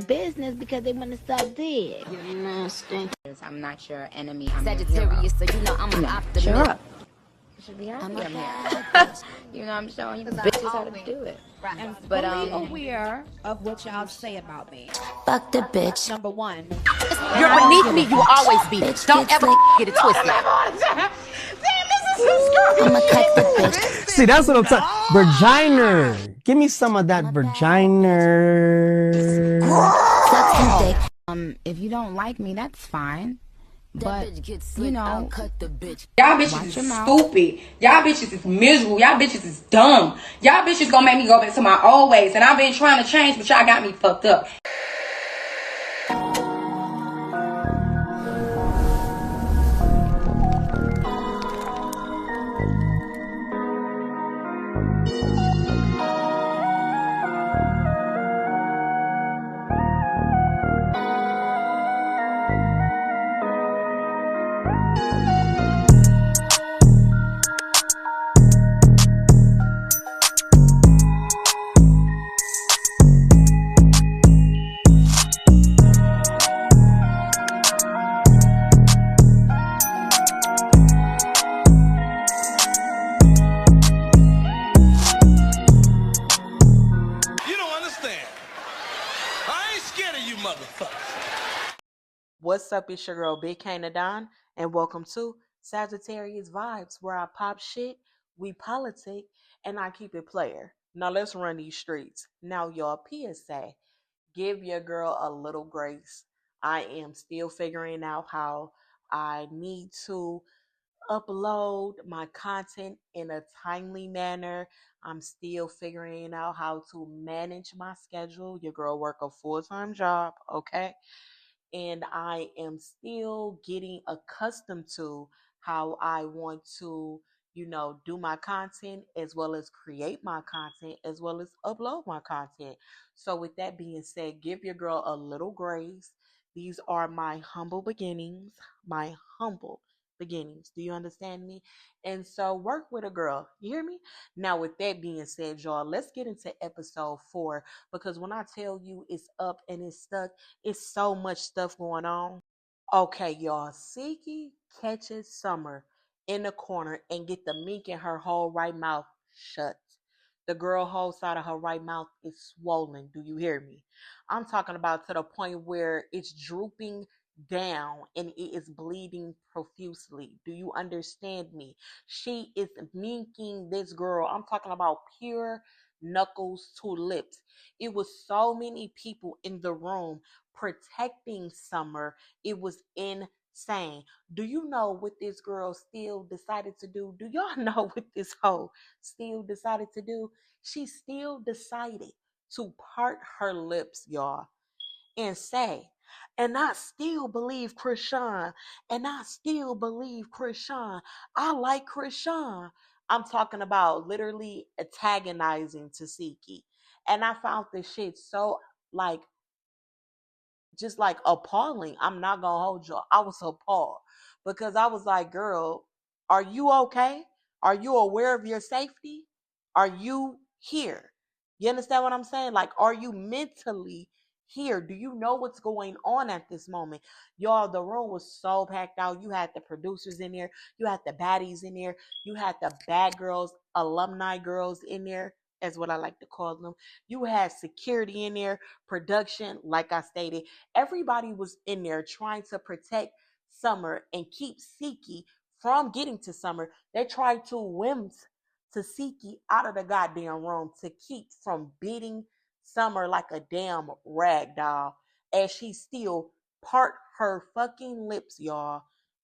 business because they want to stop dead. You're nasty. I'm not your enemy. I'm Sagittarius, so you know I'm an optimist. Shut up. You should be happy I'm here. You know, I'm showing you bitches how to do it. And fully aware of what y'all say about me. Fuck the bitch. Number one, You're beneath me, you will always be. Don't ever get it twisted. I'ma cut the bitch. See, that's what I'm talking. Virginer. Give me some of that virginer. Suck some dick. If you don't like me, that's fine. But, you know, Y'all bitches is stupid. Y'all bitches is miserable. Y'all bitches is dumb. Y'all bitches gonna make me go back to my old ways. And I've been trying to change, but y'all got me fucked up. What's up, it's your girl Big Canadon, and welcome to Sagittarius Vibes, where I pop shit, we politic, and I keep it player. Now let's run these streets. Now y'all, PSA, give your girl a little grace. I am still figuring out how I need to upload my content in a timely manner. I'm still figuring out how to manage my schedule. Your girl work a full-time job, okay? And I am still getting accustomed to how I want to, do my content as well as create my content as well as upload my content. So with that being said, give your girl a little grace. These are my humble beginnings, my humble beginnings. Do you understand me? And so work with a girl. You hear me? Now, with that being said, y'all, let's get into episode 4, because when I tell you it's up and it's stuck, it's so much stuff going on. Okay, y'all. Siki catches Summer in the corner and get the mink in her whole right mouth shut. The girl whole side of her right mouth is swollen. Do you hear me? I'm talking about to the point where it's drooping down and it is bleeding profusely. Do you understand me? She is minking this girl. I'm talking about pure knuckles to lips. It was so many people in the room protecting Summer. It was insane. Do you know what this girl still decided to do? Do y'all know what this hoe still decided to do? She still decided to part her lips, y'all, and say, and I still believe Krishan, and I still believe Krishan. I like Krishan. I'm talking about literally antagonizing Tasiki. And I found this shit so like just like appalling. I'm not gonna hold you. I was appalled because I was like, girl, are you okay? Are you aware of your safety? Are you here? You understand what I'm saying? Like, are you mentally here? Do you know what's going on at this moment? Y'all, the room was so packed out. You had the producers in there, you had the baddies in there, you had the bad girls, alumni girls in there, as what I like to call them. You had security in there, production, like I stated. Everybody was in there trying to protect Summer and keep Siki from getting to Summer. They tried to whim Siki out of the goddamn room to keep from beating Summer like a damn rag doll, as she still part her fucking lips, y'all,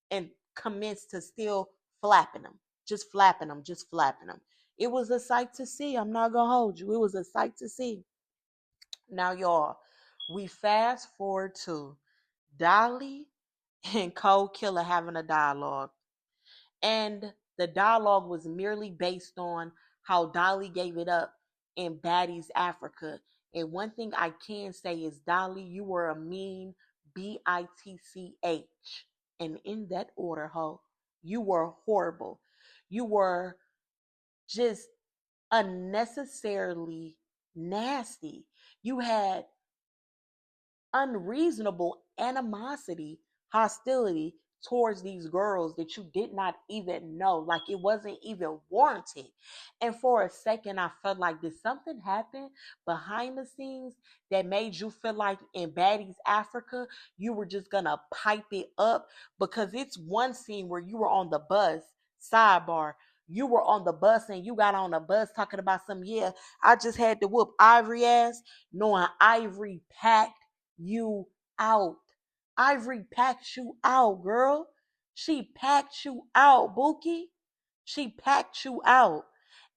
and commenced to still flapping them, just flapping them, just flapping them. It was a sight to see. I'm not gonna hold you. It was a sight to see. Now, y'all, we fast forward to Dolly and Cold Killer having a dialogue. And the dialogue was merely based on how Dolly gave it up in Baddies Africa. And one thing I can say is, Dolly, you were a mean bitch. And in that order, ho, you were horrible. You were just unnecessarily nasty. You had unreasonable animosity, hostility towards these girls that you did not even know. Like it wasn't even warranted. And for a second, I felt like did something happen behind the scenes that made you feel like in Baddies Africa, you were just gonna pipe it up? Because it's one scene where you were on the bus, sidebar. You were on the bus and you got on the bus talking about some, yeah, I just had to whoop Ivory ass, knowing Ivory packed you out. Ivory packed you out, girl. She packed you out, Bookie. She packed you out.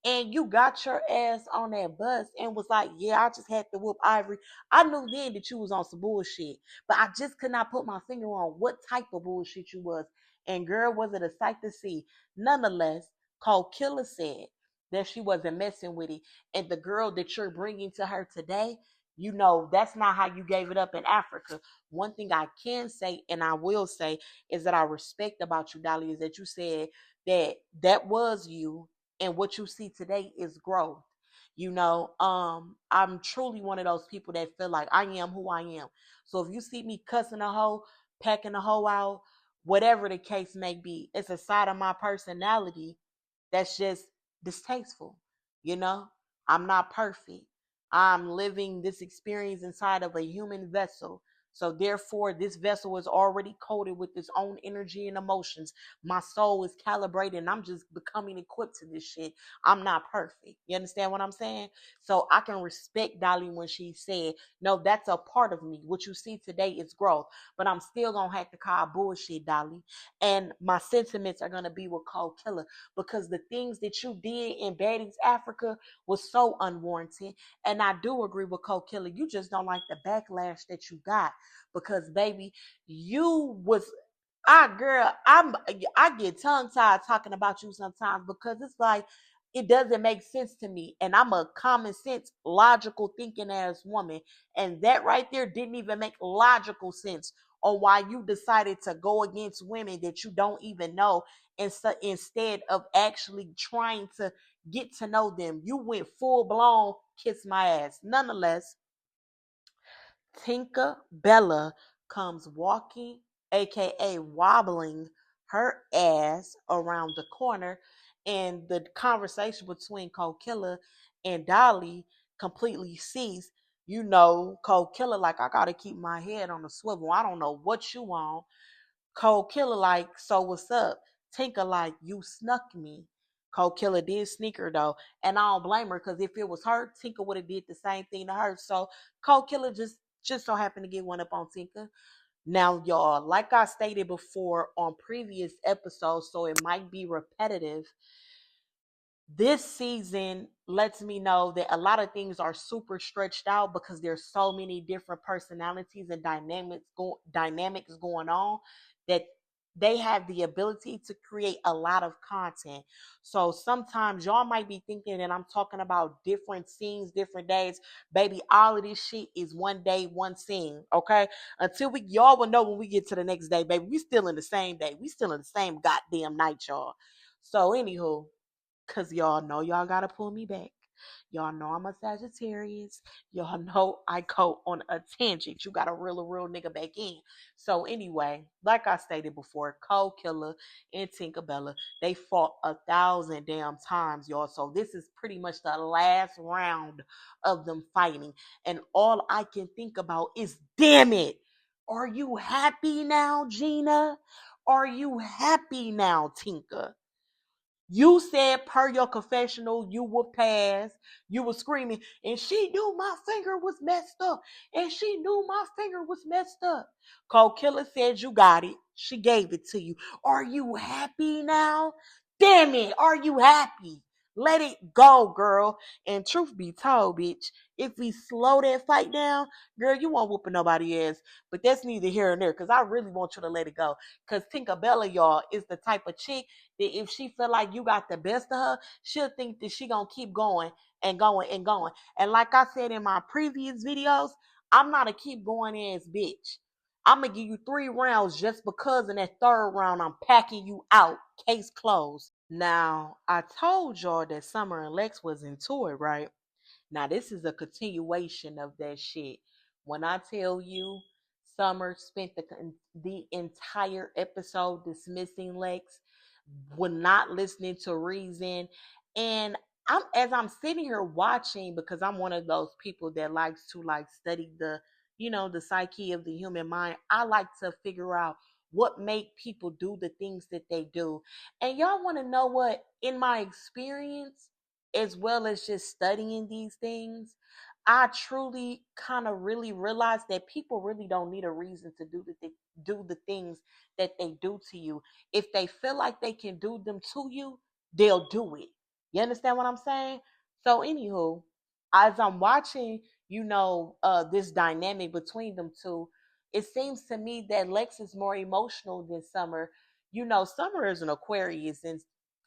And you got your ass on that bus and was like, yeah, I just had to whoop Ivory. I knew then that you was on some bullshit, but I just could not put my finger on what type of bullshit you was. And girl, was it a sight to see? Nonetheless, Cole Killer said that she wasn't messing with it. And the girl that you're bringing to her today, you know, that's not how you gave it up in Africa. One thing I can say, and I will say, is that I respect about you, Dolly, is that you said that that was you, and what you see today is growth. You know, I'm truly one of those people that feel like I am who I am. So if you see me cussing a hoe, packing a hoe out, whatever the case may be, it's a side of my personality that's just distasteful. You know, I'm not perfect. I'm living this experience inside of a human vessel. So therefore, this vessel is already coated with its own energy and emotions. My soul is calibrated and I'm just becoming equipped to this shit. I'm not perfect. You understand what I'm saying? So I can respect Dolly when she said, no, that's a part of me. What you see today is growth. But I'm still going to have to call bullshit, Dolly. And my sentiments are going to be with Cold Killer, because the things that you did in Baddies Africa was so unwarranted. And I do agree with Cold Killer. You just don't like the backlash that you got, because baby, you was girl, I get tongue tied talking about you sometimes, because it's like it doesn't make sense to me. And I'm a common sense, logical thinking ass woman. And that right there didn't even make logical sense on why you decided to go against women that you don't even know. And so instead of actually trying to get to know them, you went full blown kiss my ass. Nonetheless, Tinka Bella comes walking, aka wobbling her ass around the corner, and the conversation between Cole Killer and Dolly completely ceased. You know, Cole Killer like, I gotta keep my head on the swivel. I don't know what you want. Cole Killer like, so what's up? Tinker like, you snuck me. Cole Killer did sneak her though, and I don't blame her, because if it was her, Tinker would have did the same thing to her. So Cole Killer just so happened to get one up on Tinker. Now, y'all, like I stated before on previous episodes, so it might be repetitive, this season lets me know that a lot of things are super stretched out because there's so many different personalities and dynamics going on, that they have the ability to create a lot of content. So sometimes y'all might be thinking that I'm talking about different scenes, different days. Baby, all of this shit is one day, one scene, okay? Until y'all will know when we get to the next day, baby. We still in the same day. We still in the same goddamn night, y'all. So anywho, because y'all know y'all got to pull me back. Y'all know I'm a Sagittarius. Y'all know I go on a tangent. You got to reel a real nigga back in. So anyway, like I stated before, Cole Killer and Tinkerbella, they fought 1,000 damn times, y'all. So this is pretty much the last round of them fighting. And all I can think about is, damn it, are you happy now, Gina? Are you happy now, Tinker? You said per your confessional, you were past, you were screaming, and she knew my finger was messed up. And she knew my finger was messed up. Cole Killer said you got it. She gave it to you. Are you happy now? Damn it, are you happy? Let it go, girl. And truth be told, bitch, if we slow that fight down, girl, you won't whoop nobody ass. But that's neither here nor there, because I really want you to let it go. Because Tinkerbella, y'all, is the type of chick that if she feel like you got the best of her, she'll think that she gonna keep going and going and going. And like I said in my previous videos, I'm not a keep going ass bitch. I'm gonna give you 3 rounds just because in that 3rd round I'm packing you out. Case closed. Now, I told y'all that Summer and Lex was into it, right? Now, this is a continuation of that shit. When I tell you Summer spent the entire episode dismissing Lex, would not listening to reason. And I'm sitting here watching, because I'm one of those people that likes to like study the psyche of the human mind. I like to figure out what make people do the things that they do. And y'all want to know what, in my experience, as well as just studying these things, I truly kind of really realized that people really don't need a reason to do the things that they do to you. If they feel like they can do them to you, they'll do it. You understand what I'm saying? So, anywho, as I'm watching, this dynamic between them two, it seems to me that Lex is more emotional than Summer. Summer is an Aquarius, and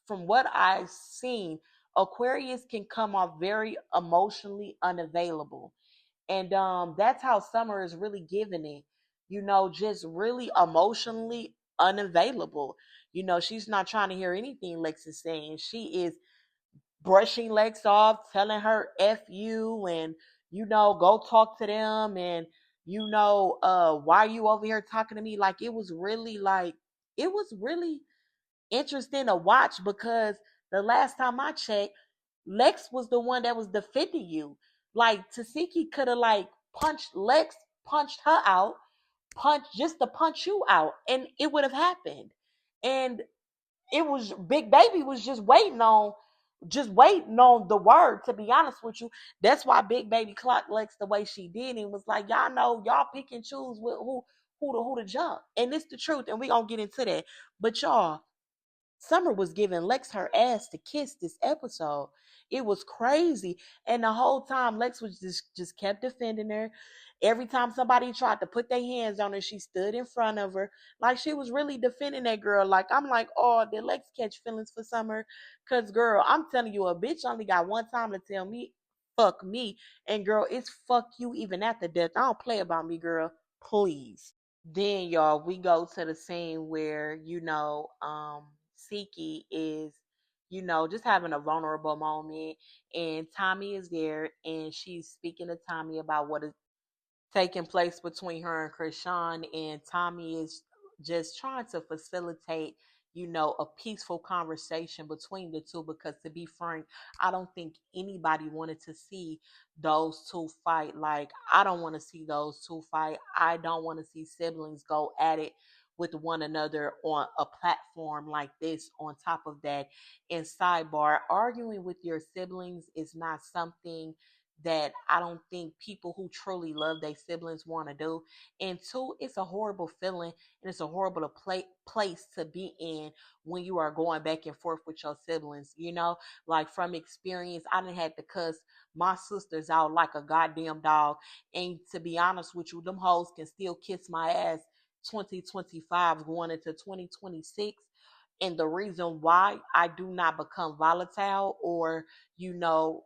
from what I've seen, Aquarius can come off very emotionally unavailable. And that's how Summer is really giving it, just really emotionally unavailable. She's not trying to hear anything Lex is saying. She is brushing Lex off, telling her F you, and, go talk to them, and, why are you over here talking to me? It was really interesting to watch, because the last time I checked, Lex was the one that was defending you. Like, Tasiki could have punched Lex, punched her out, punched just to punch you out, and it would have happened. And it was Big Baby was just waiting on the word, to be honest with you. That's why Big Baby clocked Lex the way she did, and was like, y'all know, y'all pick and choose with who to jump. And it's the truth, and we gonna get into that. But y'all, Summer was giving Lex her ass to kiss this episode. It was crazy. And the whole time Lex was just kept defending her. Every time somebody tried to put their hands on her, she stood in front of her. Like, she was really defending that girl. Like, I'm like, oh, did Lex catch feelings for Summer? Cause girl, I'm telling you, a bitch only got one time to tell me, fuck me. And girl, it's fuck you even after death. I don't play about me, girl. Please. Then y'all, we go to the scene where, Siki is, just having a vulnerable moment, and Tommy is there, and she's speaking to Tommy about what is taking place between her and Krishan, and Tommy is just trying to facilitate, a peaceful conversation between the two, because, to be frank, I don't think anybody wanted to see those two fight. Like, I don't want to see those two fight. I don't want to see siblings go at it with one another on a platform like this. On top of that, in sidebar, arguing with your siblings is not something that I don't think people who truly love their siblings want to do. And two, it's a horrible feeling, and it's a horrible place to be in when you are going back and forth with your siblings. Like, from experience, I done had to cuss my sisters out like a goddamn dog. And to be honest with you, them hoes can still kiss my ass 2025 going into 2026. And the reason why I do not become volatile, or, you know,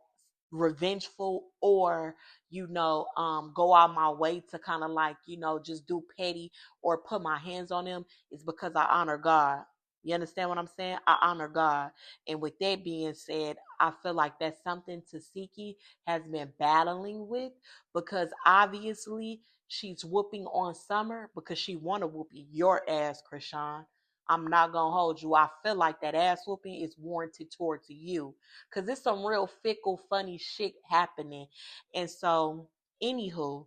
revengeful, or, go out my way to kind of just do petty or put my hands on them, is because I honor God. You understand what I'm saying? I honor God. And with that being said, I feel like that's something Tasiki has been battling with, because obviously she's whooping on Summer because she want to whoop your ass, Krishan. I'm not gonna hold you. I feel like that ass whooping is warranted towards you, because it's some real fickle, funny shit happening. And so, anywho,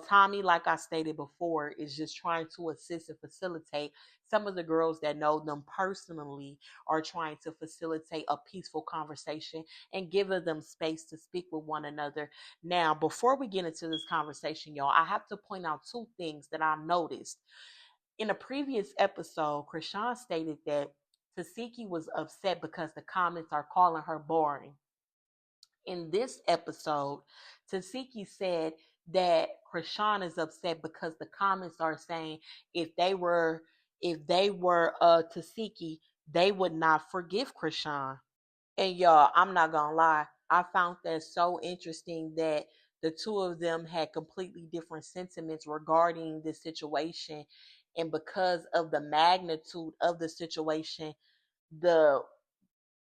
Tommy, like I stated before, is just trying to assist and facilitate. Some of the girls that know them personally are trying to facilitate a peaceful conversation and giving them space to speak with one another. Now, before we get into this conversation, y'all, I have to point out two things that I noticed. In a previous episode, Krishan stated that Tasiki was upset because the comments are calling her boring. In this episode, Tasiki said that Krishan is upset because the comments are saying if they were Tasiki, they would not forgive Krishan. And y'all, I'm not gonna lie, I found that so interesting that the two of them had completely different sentiments regarding this situation. And because of the magnitude of the situation, the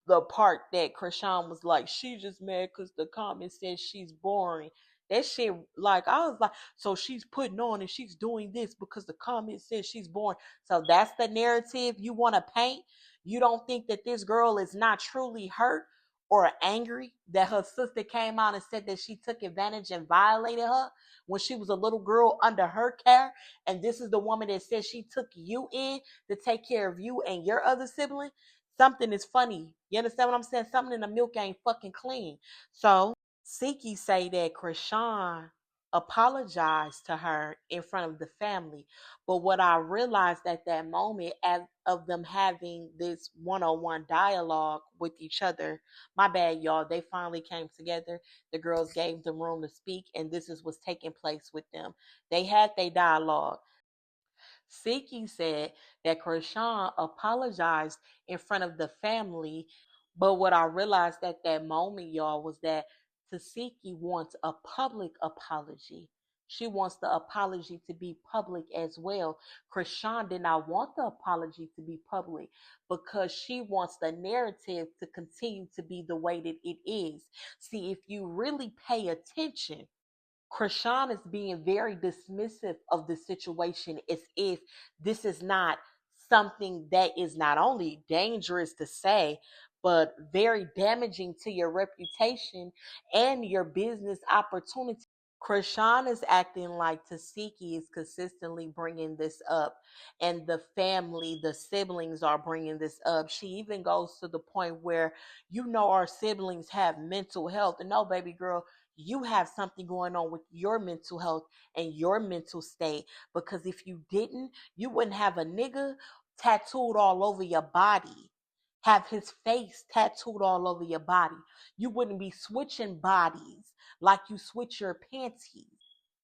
the part that Krishan was like, she just mad because the comment says she's boring. That shit, like, I was like, so she's putting on and she's doing this because the comment says she's boring. So that's the narrative you want to paint. You don't think that this girl is not truly hurt or angry that her sister came out and said that she took advantage and violated her when she was a little girl under her care. And this is the woman that said she took you in to take care of you and your other sibling. Something is funny. You understand what I'm saying? Something in the milk ain't fucking clean. So Siki say that Krishan apologized to her in front of the family. But what I realized at that moment, as of them having this one-on-one dialogue with each other, my bad, y'all, they finally came together. The girls gave them room to speak, and this is what's taking place with them. They had their dialogue. Siki said that Krishan apologized in front of the family. But what I realized at that moment, y'all, was that Tasiki wants a public apology. She wants the apology to be public as well. Krishan did not want the apology to be public because she wants the narrative to continue to be the way that it is. See, if you really pay attention, Krishan is being very dismissive of the situation as if this is not something that is not only dangerous to say, but very damaging to your reputation and your business opportunity. Krishan is acting like Tasiki is consistently bringing this up, and the family, the siblings are bringing this up. She even goes to the point where, our siblings have mental health. And no, baby girl, you have something going on with your mental health and your mental state. Because if you didn't, you wouldn't have a nigga tattooed all over your body, have his face tattooed all over your body. You wouldn't be switching bodies like you switch your panties.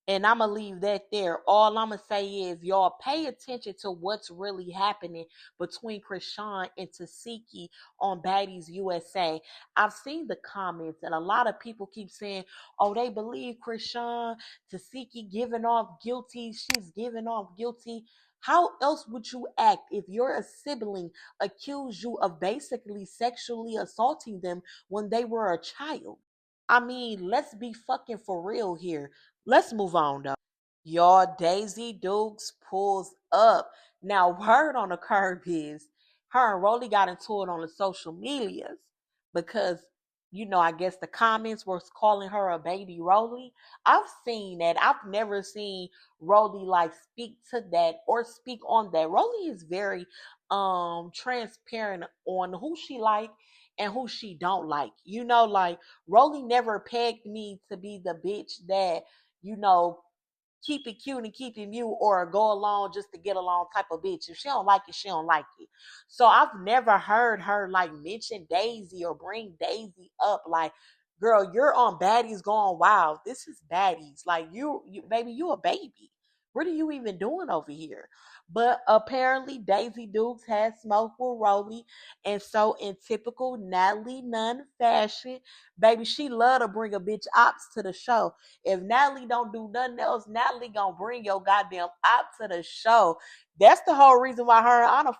And I'm going to leave that there. All I'm going to say is, y'all pay attention to what's really happening between Krishan and Tasiki on Baddies USA. I've seen the comments, and a lot of people keep saying, oh, they believe Krishan, Tasiki giving off guilty. She's giving off guilty. How else would you act if your sibling accused you of basically sexually assaulting them when they were a child? I mean, let's be fucking for real here. Let's move on though. Y'all, Daisy Dukes pulls up. Now, word on the curb is her and Rolly got into it on the social medias because, I guess the comments were calling her a baby Rolly. I've seen that. I've never seen Rolly like speak to that or speak on that. Rolly is very transparent on who she like and who she don't like. Like Rolly never pegged me to be the bitch that, keep it cute and keep it mute or go along just to get along type of bitch. If she don't like it, she don't like it. So I've never heard her like mention Daisy or bring Daisy up. Like, girl, you're on Baddies Gone Wild. This is Baddies. Like you baby, you a baby. What are you even doing over here? But apparently Daisy Dukes had smoke with Rolly. And so in typical Natalie Nunn fashion, baby, she love to bring a bitch ops to the show. If Natalie don't do nothing else, Natalie gonna bring your goddamn op to the show. That's the whole reason why her and Anna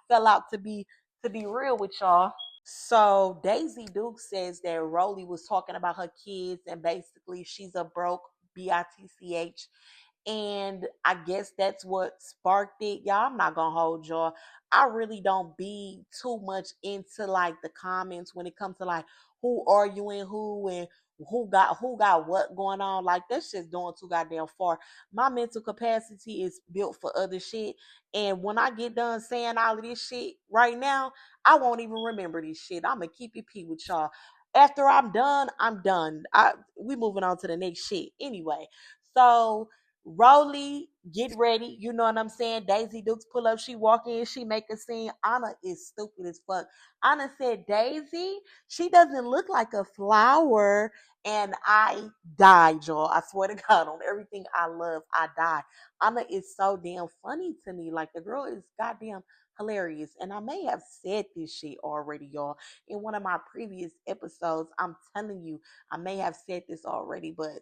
fell out, to be real with y'all. So Daisy Duke says that Rolly was talking about her kids and basically she's a broke bitch. And I guess that's what sparked it. Y'all, I'm not gonna hold y'all. I really don't be too much into like the comments when it comes to like who arguing who and who got what going on. Like that's just going too goddamn far. My mental capacity is built for other shit. And when I get done saying all of this shit right now, I won't even remember this shit. I'm gonna keep it P with y'all. After I'm done, I'm done. We moving on to the next shit. Anyway, so Rolly, get ready. You know what I'm saying? Daisy Dukes pull up. She walk in. She make a scene. Anna is stupid as fuck. Anna said, Daisy, she doesn't look like a flower. And I died, y'all. I swear to God, on everything I love, I died. Anna is so damn funny to me. Like, the girl is goddamn hilarious. And I may have said this shit already, y'all, in one of my previous episodes. I'm telling you, I may have said this already, but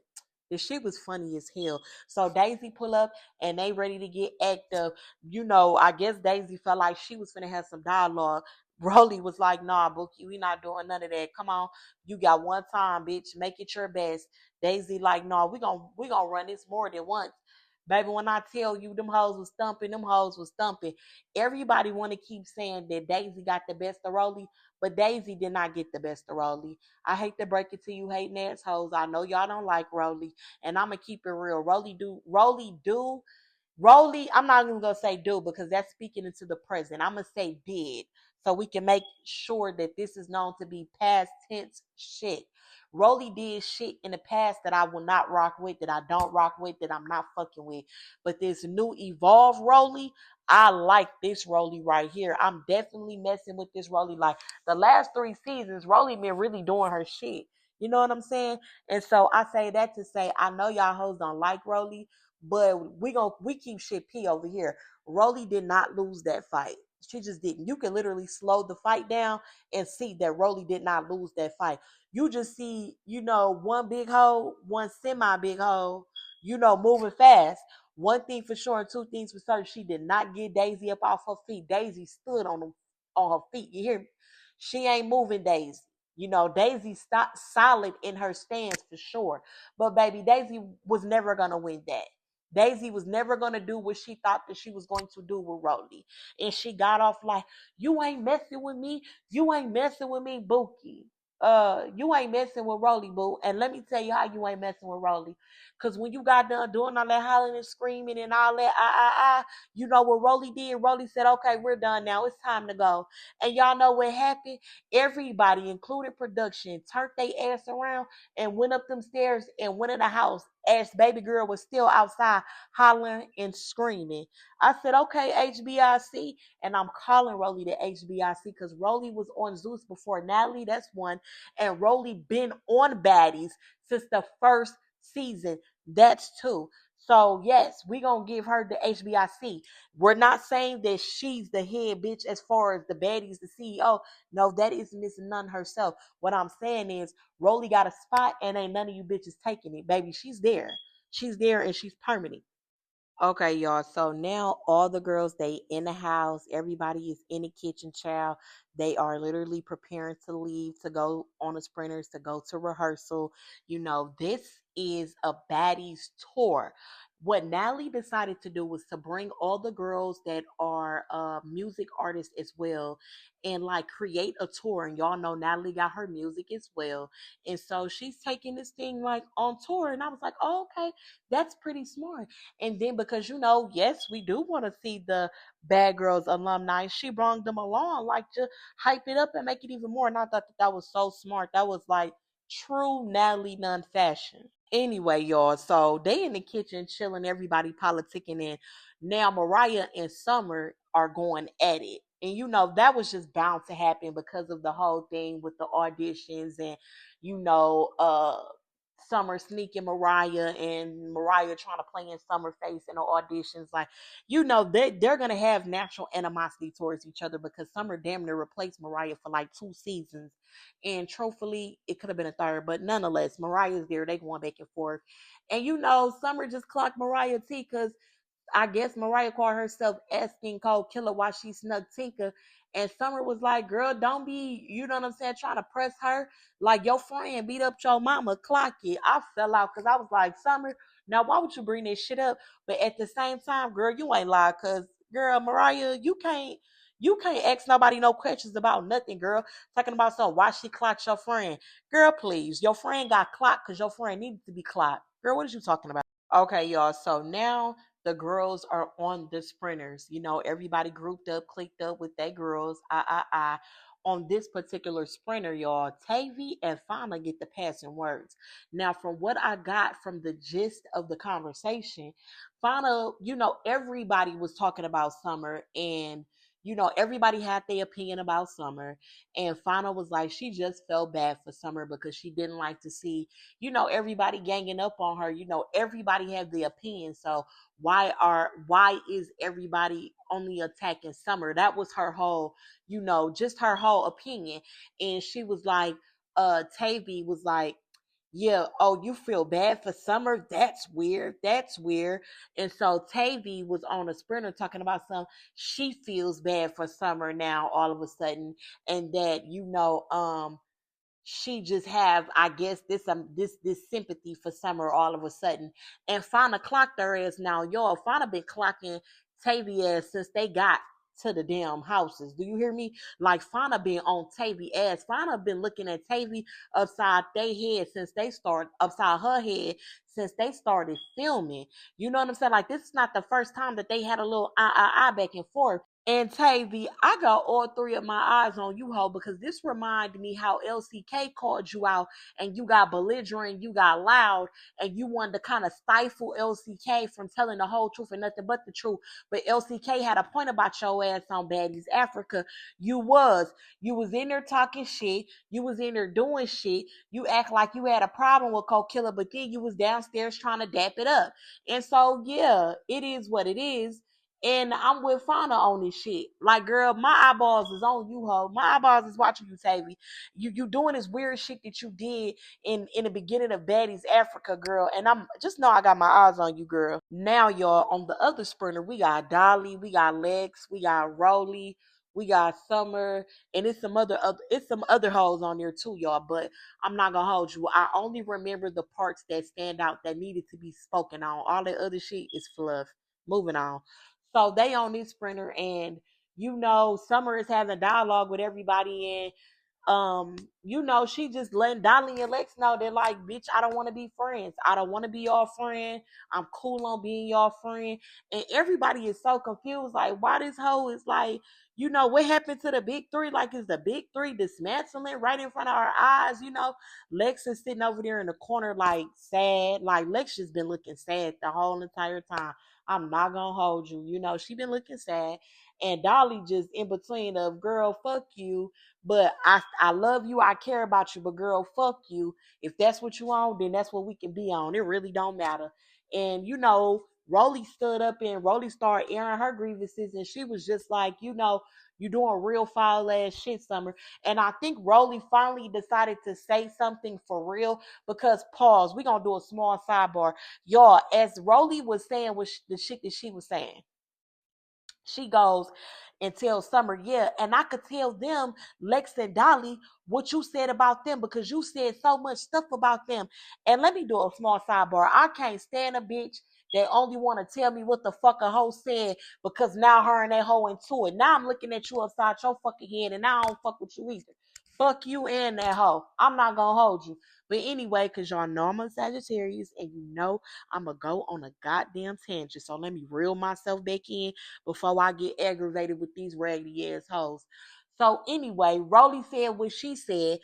the shit was funny as hell. So Daisy pull up and they ready to get active. I guess Daisy felt like she was finna have some dialogue Rolly was like, nah, Bookie, we not doing none of that. Come on, you got one time, bitch. Make it your best. Daisy like, nah, we gonna run this more than once. Baby, when I tell you them hoes was thumping, them hoes was thumping. Everybody want to keep saying that Daisy got the best of Rolly, but Daisy did not get the best of Rolly. I hate to break it to you hating assholes. I know y'all don't like Rolly, and I'm going to keep it real. Rolly, I'm not even gonna say do because that's speaking into the present. I'm gonna say did. So we can make sure that this is known to be past tense shit. Rolly did shit in the past that I will not rock with, that I don't rock with, that I'm not fucking with. But this new evolved Rolly, I like this Rolly right here. I'm definitely messing with this Rolly. Like the last 3 seasons, Rolly been really doing her shit. You know what I'm saying? And so I say that to say I know y'all hoes don't like Rolly, but we keep shit P over here. Rolly did not lose that fight. She just didn't. You can literally slow the fight down and see that Rolly did not lose that fight. You just see, one big hole, one semi big hole, moving fast. One thing for sure and 2 things for certain, she did not get Daisy up off her feet. Daisy stood on her feet. You hear me? She ain't moving Daisy. Daisy stopped solid in her stance for sure. But baby, Daisy was never gonna win that. Daisy was never going to do what she thought that she was going to do with Rolly. And she got off like, you ain't messing with me. You ain't messing with me, Bookie. You ain't messing with Rolly, boo. And let me tell you how you ain't messing with Rolly. Because when you got done doing all that hollering and screaming and all that, you know what Rolly did? Rolly said, okay, we're done now. It's time to go. And y'all know what happened? Everybody, including production, turned their ass around and went up them stairs and went in the house as baby girl was still outside hollering and screaming. I said, okay, HBIC. And I'm calling Rolly the HBIC because Rolly was on Zeus before Natalie. That's one. And Rolly been on Baddies since the first season. That's 2. So yes, we gonna give her the HBIC. We're not saying that she's the head bitch as far as the Baddies, the CEO. No, that is Miss Nunn herself. What I'm saying is Rolly got a spot and ain't none of you bitches taking it, baby. She's there. She's there and she's permanent. Okay, y'all. So now all the girls, they in the house. Everybody is in the kitchen, child. They are literally preparing to leave to go on the sprinters to go to rehearsal. This is a baddies tour. What Natalie decided to do was to bring all the girls that are music artists as well and like create a tour. And y'all know Natalie got her music as well. And so she's taking this thing like on tour. And I was like, oh, okay, that's pretty smart. And then because yes, we do want to see the Bad Girls alumni. She brought them along, like to hype it up and make it even more. And I thought that was so smart. That was like true Natalie Nunn fashion. Anyway, y'all, so they in the kitchen chilling, everybody politicking, and now Mariah and Summer are going at it. And that was just bound to happen because of the whole thing with the auditions and you know, uh Summer sneaking Mariah and Mariah trying to play in Summer face in the auditions. Like, they're going to have natural animosity towards each other because Summer damn near replaced Mariah for like 2 seasons. And truthfully, it could have been a third, but nonetheless, Mariah's there. They going back and forth. And Summer just clocked Mariah T because I guess Mariah called herself asking Cold Killer why she snuck Tinker. And Summer was like, girl, don't be, you know what I'm saying, trying to press her. Like your friend beat up your mama, clock it. I fell out because I was like, Summer, now why would you bring this shit up? But at the same time, girl, you ain't lie because, girl, Mariah, you can't ask nobody no questions about nothing, girl. Talking about why she clocked your friend. Girl, please. Your friend got clocked because your friend needed to be clocked. Girl, what is you talking about? Okay, y'all. So now the girls are on the sprinters. Everybody grouped up, clicked up with their girls. On this particular sprinter, y'all, Tavy and Fauna get the passing words. Now, from what I got from the gist of the conversation, Fauna, everybody was talking about Summer and everybody had their opinion about Summer. And Fauna was like, she just felt bad for Summer because she didn't like to see, everybody ganging up on her. Everybody had the opinion. So why is everybody only attacking Summer? That was her whole, just her whole opinion. And she was like, Tavy was like, yeah, oh, you feel bad for Summer? That's weird. That's weird. And so Tavy was on a sprinter talking about she feels bad for Summer now all of a sudden, and that, she just have, I guess, this sympathy for Summer all of a sudden. And Fauna clocked her ass now. Y'all, Fauna been clocking Tavy ass since they got to the damn houses. Do you hear me? Like, Fauna been on Tavy ass. Fauna been looking at Tavy upside their head upside her head since they started filming. You know what I'm saying? Like, this is not the first time that they had a little eye back and forth. And Tavy, I got all three of my eyes on you, ho, because this reminded me how LCK called you out and you got belligerent, you got loud, and you wanted to kind of stifle LCK from telling the whole truth and nothing but the truth. But LCK had a point about your ass on Baddies Africa. You was in there talking shit. You was in there doing shit. You act like you had a problem with Cold Killer, but then you was downstairs trying to dap it up. And so, yeah, it is what it is. And I'm with Fauna on this shit. Like, girl, my eyeballs is on you, ho. My eyeballs is watching you, Tavy. You doing this weird shit that you did in the beginning of Baddies Africa, girl. And I'm just know I got my eyes on you, girl. Now, y'all, on the other sprinter, we got Dolly, we got Lex, we got Rolly, we got Summer, and it's some other hoes on there too, y'all. But I'm not gonna hold you. I only remember the parts that stand out that needed to be spoken on. All that other shit is fluff. Moving on. So they on this sprinter, and Summer is having dialogue with everybody, and she just letting Dolly and Lex know they're like, bitch, I don't want to be friends. I don't want to be your friend. I'm cool on being your friend. And everybody is so confused, like, why this hoe is like, what happened to the big three? Like, is the big three dismantling right in front of our eyes? Lex is sitting over there in the corner, like, sad. Like, Lex just been looking sad the whole entire time. I'm not gonna hold you. She been looking sad. And Dolly just in between of, girl, fuck you. But I love you. I care about you. But girl, fuck you. If that's what you on, then that's what we can be on. It really don't matter. And, Rolly stood up and Rolly started airing her grievances. And she was just like, you doing real foul ass shit, Summer. And I think Rolly finally decided to say something for real because, pause, we're going to do a small sidebar. Y'all, as Rolly was saying the shit that she was saying, she goes and tells Summer, yeah, and I could tell them, Lex and Dolly, what you said about them because you said so much stuff about them. And let me do a small sidebar. I can't stand a bitch that only want to tell me what the fuck a hoe said because now her and that hoe into it. Now I'm looking at you upside your fucking head and now I don't fuck with you either. Fuck you and that hoe. I'm not gonna hold you. But anyway, because y'all know I'm a Sagittarius and I'm gonna go on a goddamn tangent. So let me reel myself back in before I get aggravated with these raggedy ass hoes. So anyway, Rolly said what she said.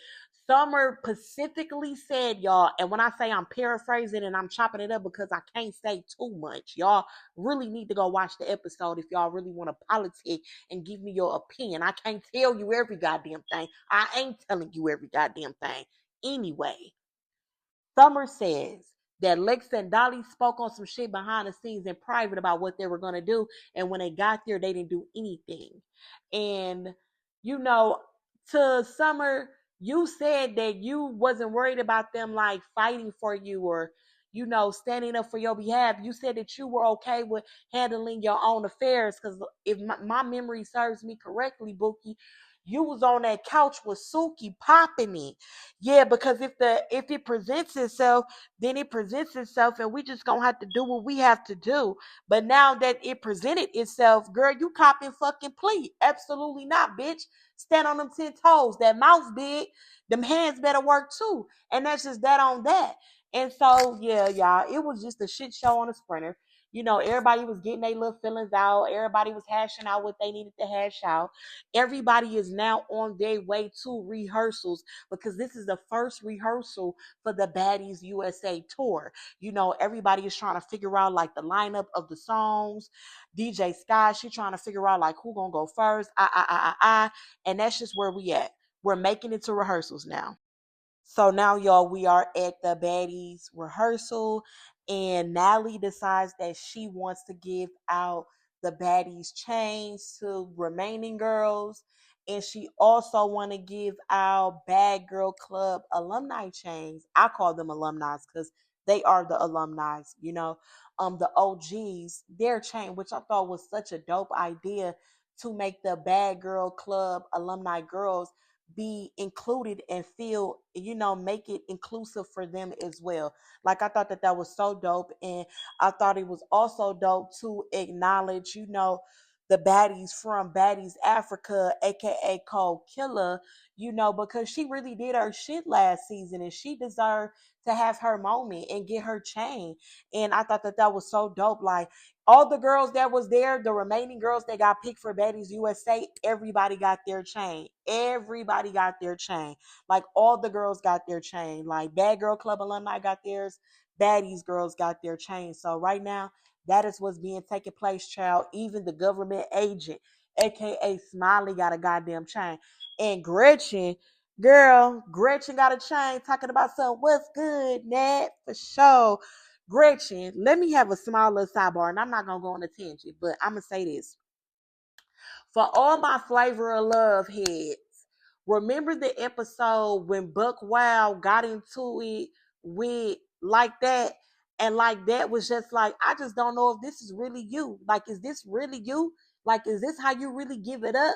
Summer specifically said, y'all, and when I say I'm paraphrasing and I'm chopping it up because I can't say too much, y'all really need to go watch the episode if y'all really want to politic and give me your opinion. I can't tell you every goddamn thing. I ain't telling you every goddamn thing. Anyway, Summer says that Lex and Dolly spoke on some shit behind the scenes in private about what they were going to do. And when they got there, they didn't do anything. And, to Summer, you said that you wasn't worried about them like fighting for you or, standing up for your behalf. You said that you were okay with handling your own affairs. Because if my memory serves me correctly, Bookie, you was on that couch with Suki popping it. Yeah, because if it presents itself, then it presents itself and we just gonna have to do what we have to do. But now that it presented itself, girl, you copping fucking plea. Absolutely not, bitch. Stand on them 10 toes. That mouth big. Them hands better work too. And that's just that on that. And so, yeah, y'all, it was just a shit show on a sprinter. Everybody was getting their little feelings out. Everybody was hashing out what they needed to hash out. Everybody is now on their way to rehearsals because this is the first rehearsal for the Baddies USA tour. Everybody is trying to figure out like the lineup of the songs. DJ Sky, she trying to figure out like who gonna go first. And that's just where we at. We're making it to rehearsals now. So now, y'all, we are at the Baddies rehearsal, and Natalie decides that she wants to give out the Baddies chains to remaining girls. And she also want to give out Bad Girl Club alumni chains. I call them alumni because they are the alumni, you know. The OGs, their chain, which I thought was such a dope idea to make the Bad Girl Club alumni girls be included and feel, you know, make it inclusive for them as well. Like, I thought that that was so dope. And I thought it was also dope to acknowledge, you know, the baddies from Baddies Africa, aka Cold Killer, you know, because she really did her shit last season and she deserved to have her moment and get her chain. And I thought that that was so dope. Like, all the girls that was there, the remaining girls that got picked for Baddies USA, everybody got their chain. Everybody got their chain. Like, all the girls got their chain. Like, Bad Girl Club alumni got theirs. Baddies girls got their chain. So right now, that is what's being taking place, child. Even the government agent, aka Smiley, got a goddamn chain. And Gretchen, girl, Gretchen got a chain talking about some what's good, Nat, for sure. Gretchen, let me have a small little sidebar, and I'm not gonna go on a tangent, but I'm gonna say this. For all my flavor of love heads, remember the episode when Buck Wow got into it with like that? And like that was just like, I just don't know if this is really you. Like, is this really you? Like, is this how you really give it up?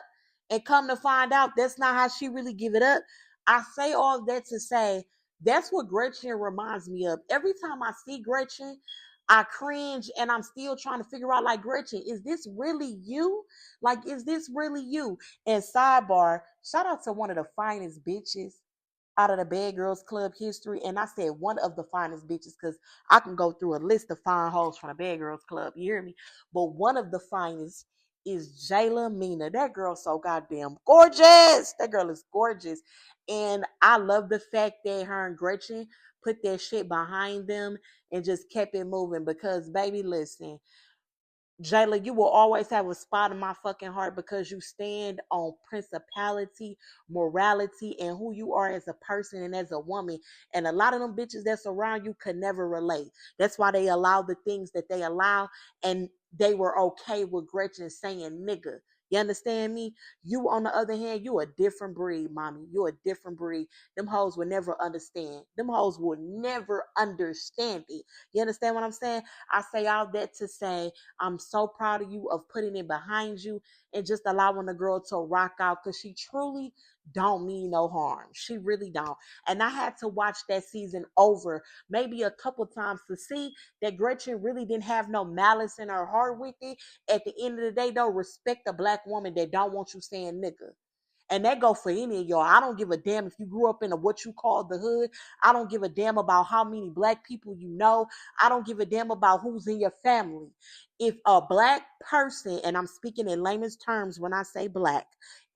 And come to find out, that's not how she really give it up. I say all that to say, that's what Gretchen reminds me of. Every time I see Gretchen, I cringe and I'm still trying to figure out, like, Gretchen, is this really you? Like, is this really you? And sidebar, shout out to one of the finest bitches out of the Bad Girls Club history. And I said one of the finest bitches because I can go through a list of fine hoes from the Bad Girls Club. You hear me? But one of the finest is Jayla Mina. That girl's so goddamn gorgeous. That girl is gorgeous. And I love the fact that her and Gretchen put that shit behind them and just kept it moving because, baby, listen, Jayla, you will always have a spot in my fucking heart because you stand on principality, morality, and who you are as a person and as a woman. And a lot of them bitches that's around you could never relate. That's why they allow the things that they allow, and they were okay with Gretchen saying nigga. You understand me? You, on the other hand, you a different breed, mommy. You a different breed. Them hoes will never understand. Them hoes will never understand it. You understand what I'm saying? I say all that to say, I'm so proud of you of putting it behind you and just allowing the girl to rock out because she truly don't mean no harm. She really don't. And I had to watch that season over maybe a couple times to see that Gretchen really didn't have no malice in her heart with it. At the end of the day, though, respect a black woman that don't want you saying nigga. And that go for any of y'all. I don't give a damn if you grew up in what you call the hood. I don't give a damn about how many black people you know. I don't give a damn about who's in your family. If a black person, and I'm speaking in layman's terms when I say black,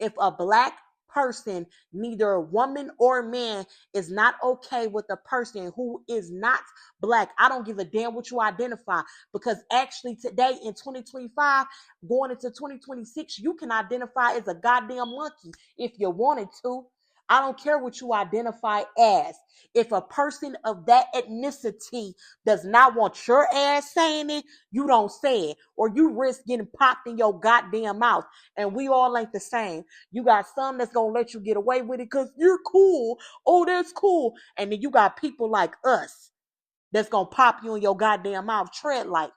if a black person, neither a woman or man, is not okay with a person who is not black, I don't give a damn what you identify. Because actually today in 2025, going into 2026, you can identify as a goddamn monkey if you wanted to. I don't care what you identify as. If a person of that ethnicity does not want your ass saying it, you don't say it. Or you risk getting popped in your goddamn mouth. And we all ain't the same. You got some that's going to let you get away with it because you're cool. Oh, that's cool. And then you got people like us that's going to pop you in your goddamn mouth. Tread lightly.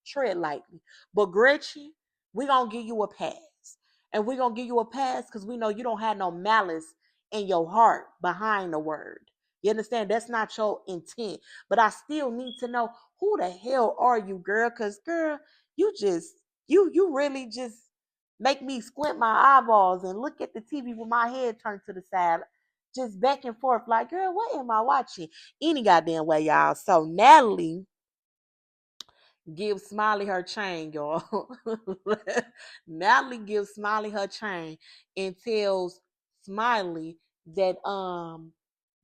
Tread lightly. But Gretchen, we going to give you a pass. And we going to give you a pass because we know you don't have no malice in your heart behind the word. You understand? That's not your intent. But I still need to know, who the hell are you, girl? Because, girl, you really just make me squint my eyeballs and look at the TV with my head turned to the side. Just back and forth like, girl, what am I watching? Any goddamn way, y'all. So Natalie gives Smiley her chain, y'all. Natalie gives Smiley her chain and tells Smiley that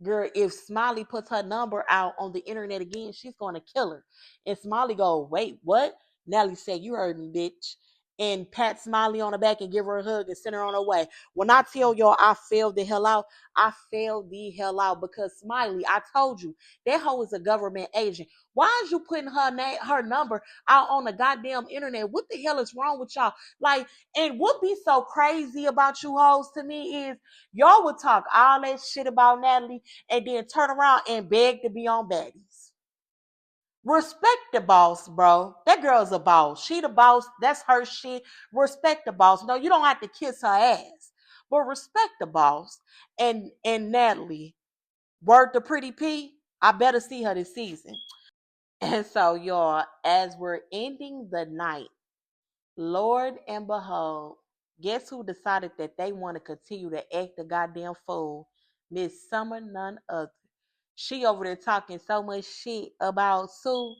girl, if Smiley puts her number out on the internet again, she's gonna kill her. And Smiley go, wait, what? Natalie said, you heard me, bitch. and pat Smiley on the back and give her a hug and send her on her way. When I tell y'all I failed the hell out, I failed the hell out because Smiley, I told you, that hoe is a government agent. Why is you putting her number out on the goddamn internet? What the hell is wrong with y'all? Like, and what be so crazy about you hoes to me is y'all would talk all that shit about Natalie and then turn around and beg to be on Baddies. Respect the boss, bro. That girl's a boss. She the boss. That's her shit. Respect the boss. No, you don't have to kiss her ass, but respect the boss. And Natalie, word to Pretty P, I better see her this season. And so, y'all, as we're ending the night, Lord and behold, guess who decided that they want to continue to act the goddamn fool? Miss Summer, none other. She over there talking so much shit about Sue.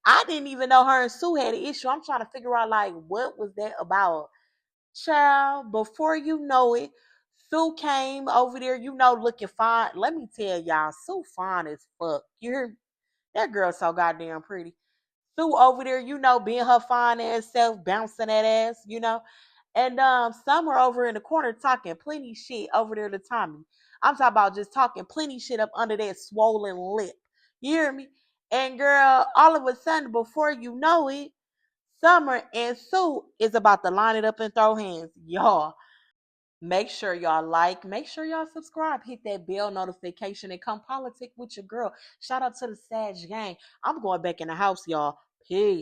I didn't even know her and Sue had an issue. I'm trying to figure out, like, what was that about? Child, before you know it, Sue came over there, looking fine. Let me tell y'all, Sue fine as fuck. You hear me? That girl's so goddamn pretty. Sue over there, being her fine ass self, bouncing that ass, And Summer over in the corner talking plenty shit over there to Tommy. I'm talking about just talking plenty shit up under that swollen lip. You hear me? And girl, all of a sudden, before you know it, Summer and Sue is about to line it up and throw hands. Y'all, make sure y'all like, make sure y'all subscribe, hit that bell notification, and come politic with your girl. Shout out to the Sag gang. I'm going back in the house, y'all. Peace.